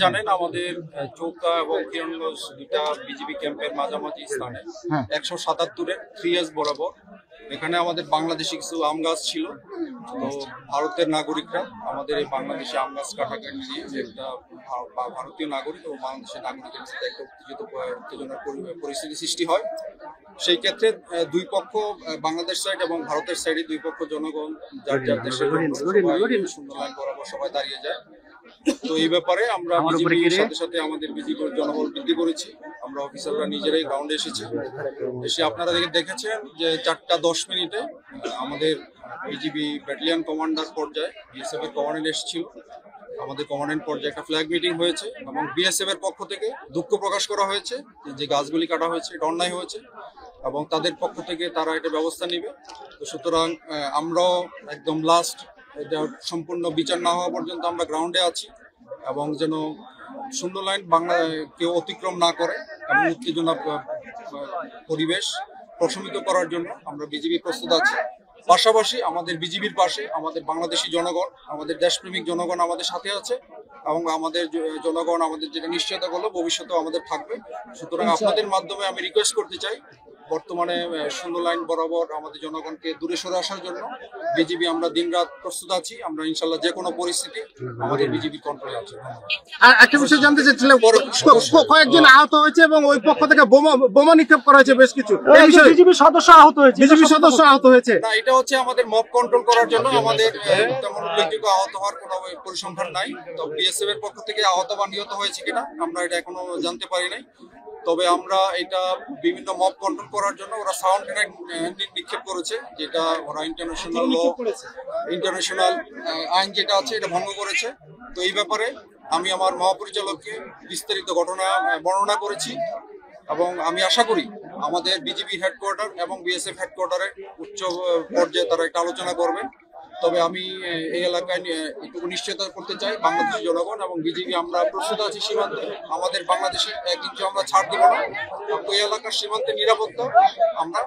জানেন আমাদের চৌকা এবং কিরণগঞ্জ দুইটা বিজিবি ক্যাম্পের মাঝামাঝি স্থানে 177-এর 3S বরাবর এখানে আমাদের বাংলাদেশি কিছু আম গাছ ছিল। তো ভারতের নাগরিকরা আমাদের এই বাংলাদেশি আম গাছ কাটাকে নিয়ে একটা ভারতীয় নাগরিক এবং বাংলাদেশের নাগরিকের সাথে একটা উত্তেজনার পরিস্থিতি সৃষ্টি হয়। সেই ক্ষেত্রে দুই পক্ষ, বাংলাদেশ সাইড এবং ভারতের সাইডে দুই পক্ষ জনগণ যার যার দেশের শূন্য লাইন বরাবর সবাই দাঁড়িয়ে যায়। তো এই ব্যাপারে আমরা বিজিবির সাথে সাথে আমাদের বিজিবির জনবল বৃদ্ধি করেছি। আমরা অফিসাররা নিজেরাই গ্রাউন্ডে এসেছি। এসে আপনারা দেখেছেন যে 4:10 আমাদের বিজিবি ব্যাটালিয়ন কমান্ডার পর্যায়ে বিএসএফ এর কমান্ডেন্ট এসেছিল। আমাদের কমান্ডেন্ট পর্যায়ে একটা ফ্ল্যাগ মিটিং হয়েছে এবং বিএসএফ এর পক্ষ থেকে দুঃখ প্রকাশ করা হয়েছে যে গাছগুলি কাটা হয়েছে, এটা অন্যায় হয়েছে এবং তাদের পক্ষ থেকে তারা এটা ব্যবস্থা নেবে। তো সুতরাং আমরাও একদম লাস্ট এটা সম্পূর্ণ বিচার না হওয়া পর্যন্ত আমরা গ্রাউন্ডে আছি এবং যেন শূন্য লাইন বাংলা কেউ অতিক্রম না করে এবং উত্তেজনা পরিবেশ প্রশমিত করার জন্য আমরা বিজিবি প্রস্তুত আছি। পাশাপাশি আমাদের বিজিবির পাশে আমাদের বাংলাদেশি জনগণ, আমাদের দেশপ্রেমিক জনগণ আমাদের সাথে আছে এবং আমাদের জনগণ আমাদের যেটা নিশ্চয়তা করলো ভবিষ্যতেও আমাদের থাকবে। সুতরাং আপনাদের মাধ্যমে আমি রিকোয়েস্ট করতে চাই, বর্তমানে শূন্য লাইন বরাবর আমাদের জনগণকে দূরে সরে আসার জন্য বিজিবি আমরা দিনরাত প্রস্তুত আছি। আমরা ইনশাল্লাহ যে কোনো পরিস্থিতি আমাদের বিজিবি কন্ট্রোলে আছে। আর একটা বিষয় জানতে চাচ্ছিলাম, কয়েকজন আহত হয়েছে এবং ওই পক্ষ থেকে বোমা নিক্ষেপ করা হয়েছে বেশ কিছু। বিজিবি সদস্য আহত হয়েছে। না, এটা হচ্ছে আমাদের মব কন্ট্রোল করার জন্য। আমাদের তেমন উল্লেখযোগ্য আহত হওয়ার কোনো পরিসংখ্যান নাই। তো বিএসএফ এর পক্ষ থেকে আহত বা নিহত হয়েছে কিনা আমরা এটা এখনো জানতে পারি নাই। তবে আমরা এটা বিভিন্ন মব কন্ট্রোল করার জন্য ওরা সাউন্ড নিক্ষেপ করেছে, যেটা ওরা ইন্টারন্যাশনাল আইন যেটা আছে এটা ভঙ্গ করেছে। তো এই ব্যাপারে আমি আমার মহাপরিচালককে বিস্তারিত ঘটনা বর্ণনা করেছি এবং আমি আশা করি আমাদের বিজিবি হেডকোয়ার্টার এবং বিএসএফ হেডকোয়ার্টারের উচ্চ পর্যায়ে তারা একটা আলোচনা করবেন। তবে আমি এই এলাকায় একটু নিশ্চয়তা করতে চাই বাংলাদেশের জনগণ এবং বিজিবি আমরা প্রস্তুত আছি সীমান্তে। আমাদের বাংলাদেশে কিন্তু আমরা ছাড় দিব না। এই এলাকার সীমান্তের নিরাপত্তা আমরা